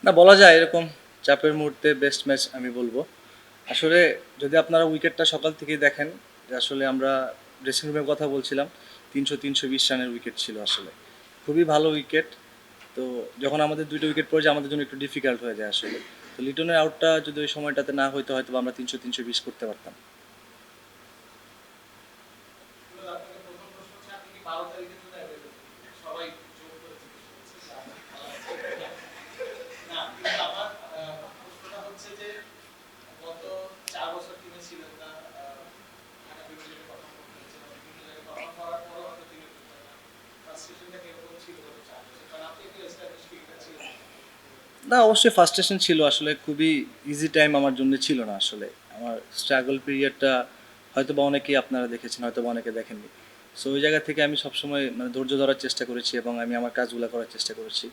না, বলা যায় এরকম চাপের মুহূর্তে বেস্ট ম্যাচ আমি বলবো। আসলে যদি আপনারা উইকেটটা সকাল থেকেই দেখেন, যে আসলে আমরা ড্রেসিং রুমের কথা বলছিলাম, 300-320 রানের উইকেট ছিল আসলে, খুবই ভালো উইকেট। তো যখন আমাদের দুইটা উইকেট পড়ে যায় আমাদের জন্য একটু ডিফিকাল্ট হয়ে যায় আসলে। তো লিটনের আউটটা যদি ওই সময়টাতে না হয়তো হয়তো বা আমরা 300-320 করতে পারতাম। না, অবশ্যই ফার্স্ট্রেশন ছিল আসলে, খুবই ইজি টাইম আমার জন্য ছিল না আসলে। আমার স্ট্রাগল পিরিয়ডটা হয়তো বা অনেকেই আপনারা দেখেছেন, হয়তো বা অনেকে দেখেননি। সো ওই জায়গা থেকে আমি সবসময় মানে ধৈর্য ধরার চেষ্টা করেছি এবং আমি আমার কাজগুলো করার চেষ্টা করেছি।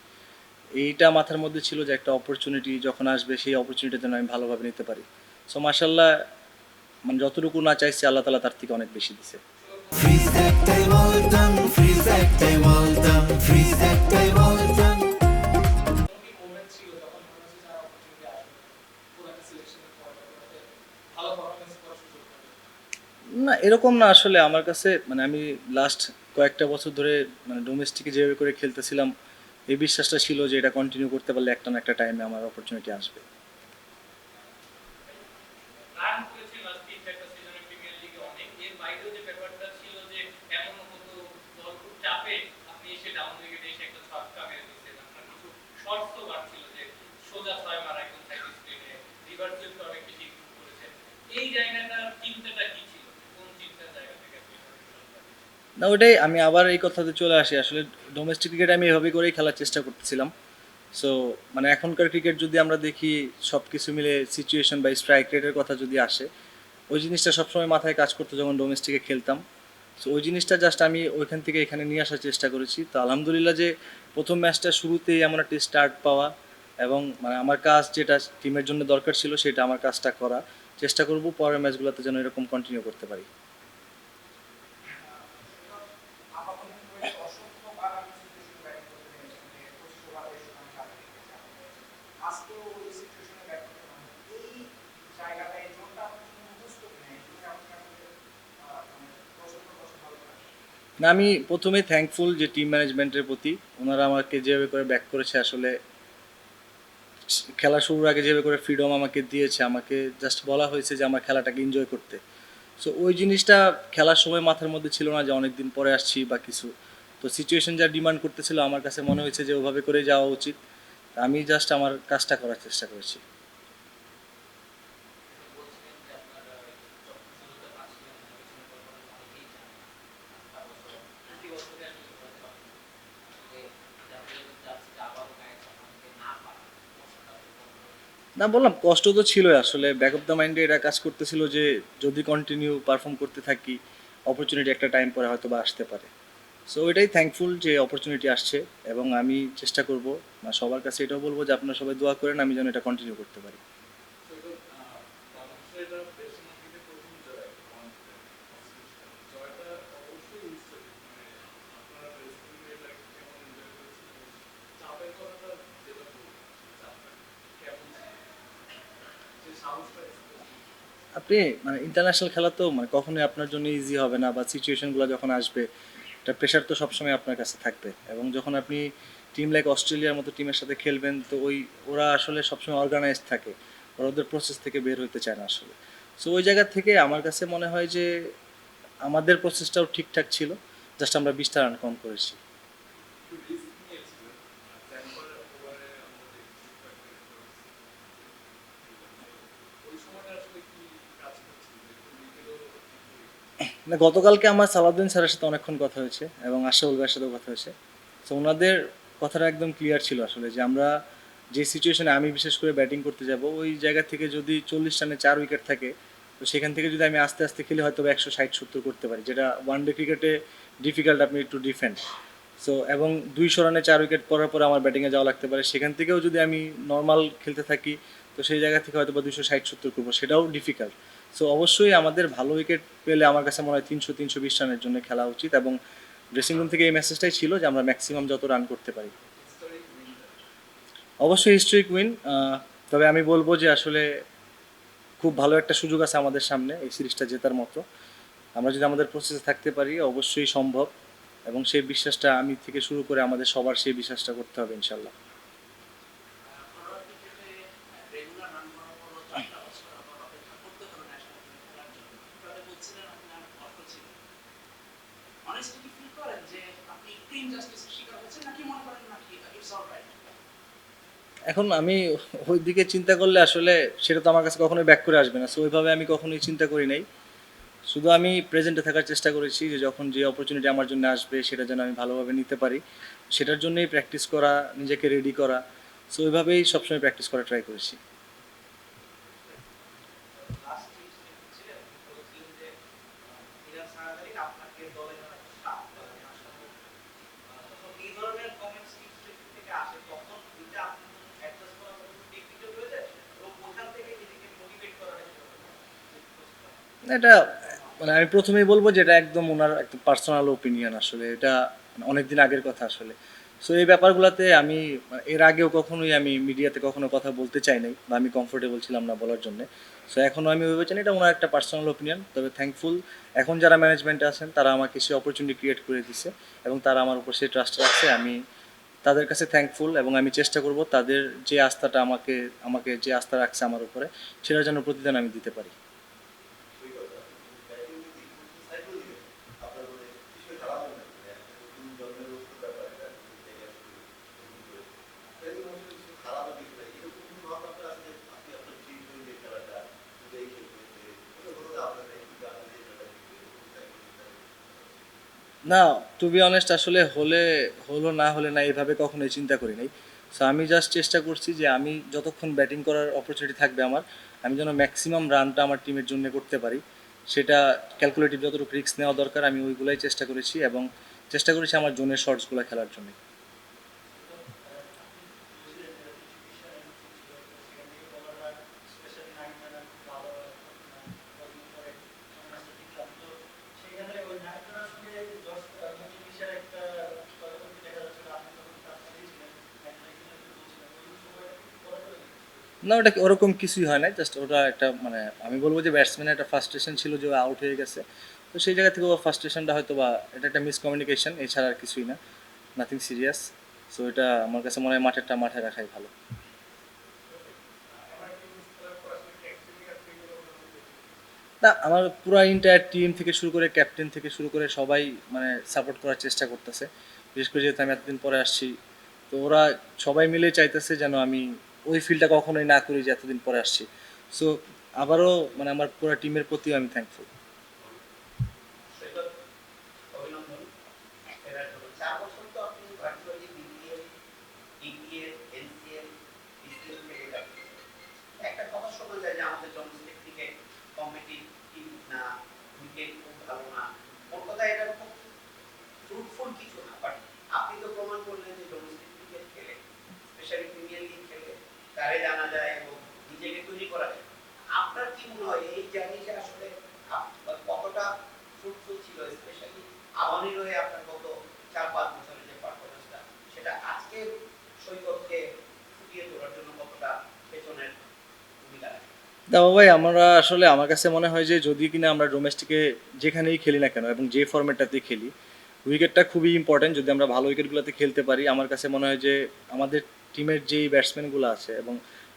এইটা মাথার মধ্যে ছিল যে একটা অপরচুনিটি যখন আসবে সেই অপরচুনিটি যেন আমি ভালোভাবে নিতে পারি। সো মাশাল্লাহ, মানে যতটুকু না চাইছি আল্লাহ তালা তার থেকে অনেক বেশি দিছে। Freeze একটাই বলতাম, freeze একটাই বলতাম, freeze একটাই বলতাম। না, এরকম না আসলে। আমার কাছে মানে আমি লাস্ট কয়েকটা বছর ধরে মানে ডোমেস্টিকে যেভাবে করে খেলতেছিলাম, এই বিশ্বাসটা ছিল যে এটা কন্টিনিউ করতে পারলে একটা না একটা টাইমে আমার অপরচুনিটি আসবে। না, ওটাই আমি আবার এই কথাতে চলে আসি আসলে। ডোমেস্টিক ক্রিকেট আমি এভাবে করেই খেলার চেষ্টা করতেছিলাম। সো মানে এখনকার ক্রিকেট যদি আমরা দেখি, সব কিছু মিলে সিচুয়েশন বা স্ট্রাইক রেটের কথা যদি আসে, ওই জিনিসটা সবসময় মাথায় কাজ করতো যখন ডোমেস্টিকে খেলতাম। সো ওই জিনিসটা জাস্ট আমি ওইখান থেকে এখানে নিয়ে আসার চেষ্টা করেছি। তো আলহামদুলিল্লাহ যে প্রথম ম্যাচটা শুরুতেই এমন একটা স্টার্ট পাওয়া, এবং মানে আমার কাজ যেটা টিমের জন্য দরকার ছিল সেটা আমার কাজটা করা, চেষ্টা করব পরের ম্যাচগুলোতে যেন এরকম কন্টিনিউ করতে পারি। না, আমি প্রথমেই থ্যাঙ্কফুল যে টিম ম্যানেজমেন্টের প্রতি, ওনারা আমাকে যেভাবে করে ব্যাক করেছে আসলে। খেলা শুরুর আগে যেভাবে করে ফ্রিডম আমাকে দিয়েছে, আমাকে জাস্ট বলা হয়েছে যে আমার খেলাটাকে এনজয় করতে। সো ওই জিনিসটা খেলার সময় মাথার মধ্যে ছিল না যে অনেক দিন পরে আসছি বা কিছু। তো সিচুয়েশন যা ডিমান্ড করতেছিল আমার কাছে মনে হয়েছে যে ওভাবে করে যাওয়া উচিত। আমি জাস্ট আমার কাজটা করার চেষ্টা করেছি। না, বললাম কষ্ট তো ছিলই আসলে, ব্যাক অফ দ্য মাইন্ডে এটা কাজ করতেছিল যে যদি কন্টিনিউ পারফর্ম করতে থাকি, অপরচুনিটি একটা টাইম পরে হয়তো বা আসতে পারে। সো এটাই থ্যাঙ্কফুল যে অপরচুনিটি আসছে, এবং আমি চেষ্টা করব, না সবার কাছে এটাও বলবো যে আপনারা সবাই দোয়া করেন আমি যেন এটা কন্টিনিউ করতে পারি। আপনি মানে ইন্টারন্যাশনাল খেলা তো মানে কখনোই আপনার জন্য ইজি হবে না, বা সিচুয়েশনগুলো যখন আসবে একটা প্রেশার তো সবসময় আপনার কাছে থাকবে। এবং যখন আপনি টিম লাইক অস্ট্রেলিয়ার মতো টিমের সাথে খেলবেন, তো ওই ওরা আসলে সবসময় অর্গানাইজ থাকে, ওরা ওদের প্রসেস থেকে বের হতে চায় না আসলে। সো ওই জায়গা থেকে আমার কাছে মনে হয় যে আমাদের প্রসেসটাও ঠিকঠাক ছিল, জাস্ট আমরা 20টা রান কম করেছি। না, গতকালকে আমার সালাউদ্দিন স্যারের সাথে অনেকক্ষণ কথা হয়েছে এবং আশরাফুল ভাইয়ের সাথেও কথা হয়েছে। তো ওনাদের কথাটা একদম ক্লিয়ার ছিল আসলে, যে আমরা যে সিচুয়েশনে আমি বিশেষ করে ব্যাটিং করতে যাব, ওই জায়গা থেকে যদি 40 রানে 4 উইকেট থাকে, তো সেখান থেকে যদি আমি আস্তে আস্তে খেলে হয়তো 160-170 করতে পারি, যেটা ওয়ান ডে ক্রিকেটে ডিফিকাল্ট আপনি একটু ডিফেন্ড। সো এবং 200 রানে 4 উইকেট পরার পরে আমার ব্যাটিংয়ে যাওয়া লাগতে পারে, সেখান থেকেও যদি আমি নর্মাল খেলতে থাকি, তো সেই জায়গা থেকে হয়তো বা 260-270 করবো, সেটাও ডিফিকাল্ট। সো অবশ্যই আমাদের ভালো উইকেট পেলে আমার কাছে মনে হয় 300-320 রানের জন্য খেলা উচিত, এবং ড্রেসিং রুম থেকে এই মেসেজটাই ছিল যে আমরা ম্যাক্সিমাম যত রান করতে পারি। অবশ্যই হিস্ট্রিক উইন, তবে আমি বলবো যে আসলে খুব ভালো একটা সুযোগ আছে আমাদের সামনে এই সিরিজটা জেতার মতো। আমরা যদি আমাদের প্রসেসে থাকতে পারি অবশ্যই সম্ভব, এবং সেই বিশ্বাসটা আমি থেকে শুরু করে আমাদের সবার সেই বিশ্বাসটা করতে হবে ইনশাল্লাহ। ঘরোয়া ক্রিকেটে রেগুলার রান করার পরও ৪টা ওভার করার পর অপেক্ষা করতে হলো ন্যাশনাল টিমে খেলার জন্য। কিভাবে বলছিলেন আপনার অর্থ ছিল? অনেস্টলি কি ফিল করেন যে আপনি একটু ইনজাস্টিসের শিকার হয়েছেন নাকি মনে করেন নাকি ইটস অলরাইট? এখন আমি ওই দিকে চিন্তা করলে আসলে সেটা তো আমার কাছে কখনোই ব্যাক করে আসবে না, সো ওইভাবে আমি কখনোই চিন্তা করি নাই। শুধু আমি প্রেজেন্টে থাকার চেষ্টা করেছি যে যখন যে অপরচুনিটি আমার জন্য আসবে সেটা যেন আমি ভালোভাবে নিতে পারি, সেটার জন্যই প্র্যাকটিস করা, নিজেকে রেডি করা। সো ওইভাবেই সবসময় প্র্যাকটিস করা ট্রাই করেছি। লাস্ট টিপস ছিলেন বলেছিলেন যে ইরান সারাদারিন আপনাকে দলে নেওয়ার একটা সাপ দলে নেওয়ার সাথে তখন এই ধরনের কমেন্টস টিপস থেকে আসে তখন দুইটা আপনার জন্য অ্যাডজাস্ট করা কতটুকু টেকনিক্যাল হয়ে যায় এবং ওখান থেকে নিজেকে মোটিভেট করাটা কিভাবে এটা মানে আমি প্রথমেই বলবো যে এটা একদম ওনার একদম পার্সোনাল ওপিনিয়ন, আসলে এটা অনেক দিন আগের কথা আসলে। সো এই ব্যাপারগুলোতে আমি এর আগেও কখনোই আমি মিডিয়াতে কখনো কথা বলতে চাই নাই, বা আমি কমফোর্টেবল ছিলাম না বলার জন্য। সো এখনও আমি ওইভাবে চাই না, এটা ওনার একটা পার্সোনাল ওপিনিয়ন। তবে থ্যাঙ্কফুল এখন যারা ম্যানেজমেন্টে আছেন তারা আমাকে সে অপরচুনিটি ক্রিয়েট করে দিছে এবং তারা আমার উপর সেই ট্রাস্ট রাখছে। আমি তাদের কাছে থ্যাঙ্কফুল, এবং আমি চেষ্টা করব তাদের যে আস্থাটা আমাকে আমাকে যে আস্থা রাখছে আমার উপরে, সেটার যেন প্রতিদান আমি দিতে পারি। না, টু বি অনেস্ট আসলে হলো না হলে না এইভাবে কখনোই চিন্তা করি নাই। সো আমি জাস্ট চেষ্টা করছি যে আমি যতক্ষণ ব্যাটিং করার অপরচুনিটি থাকবে আমার, আমি যেন ম্যাক্সিমাম রানটা আমার টিমের জন্য করতে পারি। সেটা ক্যালকুলেটিভ যতটুকু রিস্ক নেওয়া দরকার আমি ওইগুলাই চেষ্টা করেছি, এবং চেষ্টা করেছি আমার জোনের শর্টসগুলো খেলার জন্য। না, ওটা ওরকম কিছুই হয় না, জাস্ট ওটা একটা মানে আমি বলবো যে ব্যাটসম্যানের একটা ফার্স্ট্রেশন ছিল যে আউট হয়ে গেছে। তো সেই জায়গা থেকে ও ফার্স্ট্রেশনটা হয়তো বা এটা একটা মিসকমিউনিকেশন, এছাড়া আর কিছুই না, নাথিং সিরিয়াস। সো এটা আমার কাছে মনে হয় মাঠেরটা মাঠে রাখাই ভালো। না, আমার পুরো এন্টায়ার টিম থেকে শুরু করে ক্যাপ্টেন থেকে শুরু করে সবাই মানে সাপোর্ট করার চেষ্টা করতেছে। বিশেষ করে যেহেতু আমি এতদিন পরে আসছি, তো ওরা সবাই মিলে চাইতেছে যেন আমি ওই ফিলটা কখনোই না করি যে এতদিন পরে আসছি। সো আবারও মানে আমার পুরো টিমের প্রতিও আমি থ্যাঙ্কফুল। সৈকত, অভিনন্দন ফেরার জন্য। ৪ বছর তো আপনি virtually BPL, EPL, NCL, BCL থেকে কাটিয়েছেন। একটা কথা শোনা যায় যে আমাদের ডোমেস্টিক ক্রিকেট কম্পিটিটিভ না, উইকেট খুব ভালো না। ওর কথা এটা খুব ফ্রুটফুল কিছু না, বাট আপনি তো প্রমাণ করলেন যে ডোমেস্টিক ক্রিকেট খেলে, স্পেশালি প্রিমিয়ার লিগ খেলে তারে জানা যায় এবং নিজেকে তৈরি করা যায়। আপনার কি মনে হয় এই জার্নিটা আসলে কতটা ফ্রুটফুল ছিল, স্পেশালি আবাহনীর হয়ে আপনার গত ৪-৫ বছরের যে পারফরমেন্সটা সেটা আজকে সৈকতকে ফুটিয়ে তোলার জন্য কতটা পেছনের ভূমিকা রাখে? দাও ভাই, আমরা আসলে আমার কাছে মনে হয় যে যদি কিনা আমরা ডোমেস্টিকে যেখানেই খেলি না কেন এবং যে ফরম্যাটটাতে খেলি, উইকেটটা খুবই ইম্পর্টেন্ট। যদি আমরা ভালো উইকেটগুলোতে খেলতে পারি, আমার কাছে মনে হয় যে আমাদের টিমের যেই ব্যাটসম্যানগুলো আছে, এবং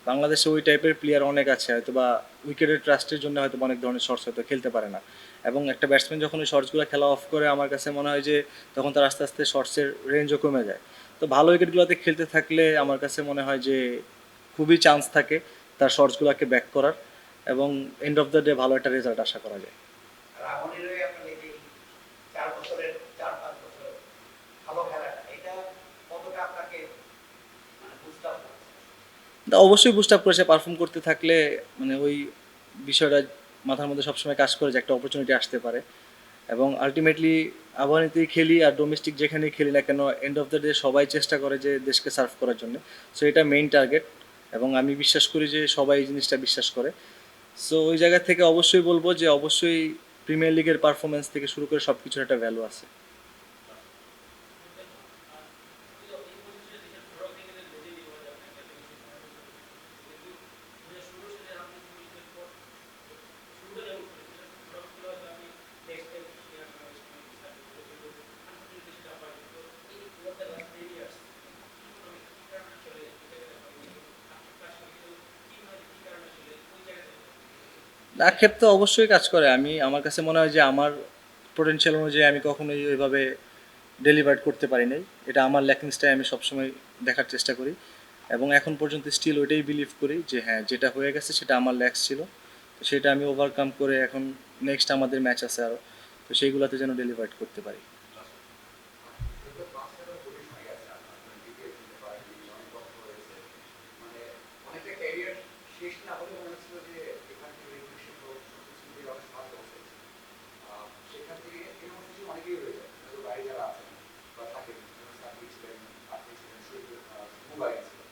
বাংলাদেশে ওই টাইপের প্লেয়ার অনেক আছে হয়তো বা উইকেটের ট্রাস্টের জন্য হয়তো অনেক ধরনের শর্টস হয়তো খেলতে পারে না। এবং একটা ব্যাটসম্যান যখন ওই শর্টসগুলো খেলা অফ করে, আমার কাছে মনে হয় যে তখন তার আস্তে আস্তে শর্টসের রেঞ্জও কমে যায়। তো ভালো উইকেটগুলোতে খেলতে থাকলে আমার কাছে মনে হয় যে খুবই চান্স থাকে তার শর্টসগুলোকে ব্যাক করার, এবং এন্ড অফ দ্য ডে ভালো একটা রেজাল্ট আশা করা যায়। আর আবাহনীর হয়ে আপনার এই যে ৪ বছরের ৪-৫ বছর ভালো খেলাটা এটা কতটা আপনাকে মানে বুস্ট আপ করেছে? তা অবশ্যই বুস্ট আপ করেছে, পারফর্ম করতে থাকলে মানে ওই বিষয়টা মাথার মধ্যে সবসময় কাজ করে যে একটা অপরচুনিটি আসতে পারে। এবং আলটিমেটলি আবাহনীতেই খেলি আর ডোমেস্টিক যেখানেই খেলি না কেন, এন্ড অফ দ্য ডে সবাই চেষ্টা করে যে দেশকে সার্ভ করার জন্য। সো এটা মেইন টার্গেট, এবং আমি বিশ্বাস করি যে সবাই এই জিনিসটা বিশ্বাস করে। সো ওই জায়গা থেকে অবশ্যই বলবো যে অবশ্যই প্রিমিয়ার লিগের পারফরমেন্স থেকে শুরু করে সব কিছুর একটা ভ্যালু আছে। আক্ষেপ তো অবশ্যই কাজ করে। আমার কাছে মনে হয় যে আমার পোটেনশিয়াল অনুযায়ী আমি কখনোই ওইভাবে ডেলিভার করতে পারি নাই। এটা আমার ল্যাকিংসটাই আমি সবসময় দেখার চেষ্টা করি এবং এখন পর্যন্ত স্টিল ওইটাই বিলিভ করি যে হ্যাঁ, যেটা হয়ে গেছে সেটা আমার ল্যাক্স ছিল। তো সেটা আমি ওভারকাম করে এখন নেক্সট আমাদের ম্যাচ আছে আরও। তো সেইগুলোতে যেন ডেলিভার করতে পারি। কিন্তু মাঝখানে পুলিশ হয়ে গেছে আপনার বিপিএল খেলতে পারেন অনেক কষ্ট হয়েছে মানে অনেকটা ক্যারিয়ার শেষ না হলে মনে হচ্ছিল যে এখান থেকে রেগুলেশন হোক সবকিছু দিয়ে অনেক সাহায্য হচ্ছে সেখান থেকে এরকম কিছু অনেকেই রয়ে যায় হয়তো বাইরে যারা আছেন বা থাকেন যেমন সাকিব ছিলেন আপনি ছিলেন শহীদ মুবাইল ছিলেন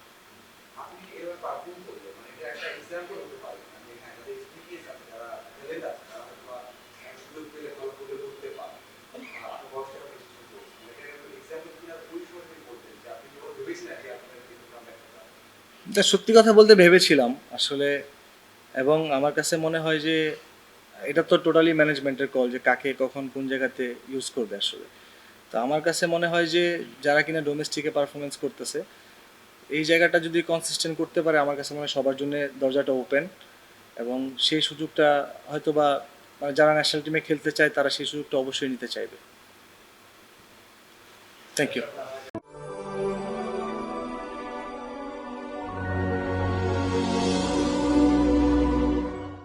আপনি কি এর ব্যাপারে আপনি করলেন মানে এটা একটা এক্সাম্পল হতে পারে মানে হ্যাঁ যাদের এক্সপিরিয়েন্স আছে যারা ট্যালেন্ট আছে তারা হয়তো বা সুযোগ পেলে ভালো করে করতে পারে আপনি বয়সটা কিছু করছেন এটা এক্সাম্পল কিনা ওই সময় তিনি বলতেন যে আপনি যখন ভেবেছিলেন যে আপনার কিন্তু কামব্যাক করতে হবে এটা সত্যি কথা বলতে ভেবেছিলাম আসলে, এবং আমার কাছে মনে হয় যে এটা তো টোটালি ম্যানেজমেন্টের কল যে কাকে কখন কোন জায়গাতে ইউজ করবে আসলে। তো আমার কাছে মনে হয় যে যারা কিনা ডোমেস্টিকে পারফরমেন্স করতেছে এই জায়গাটা যদি কনসিস্টেন্ট করতে পারে আমার কাছে মনে হয় সবার জন্য দরজাটা ওপেন, এবং সেই সুযোগটা হয়তো বা মানে যারা ন্যাশনাল টিমে খেলতে চায় তারা সেই সুযোগটা অবশ্যই নিতে চাইবে। Thank you.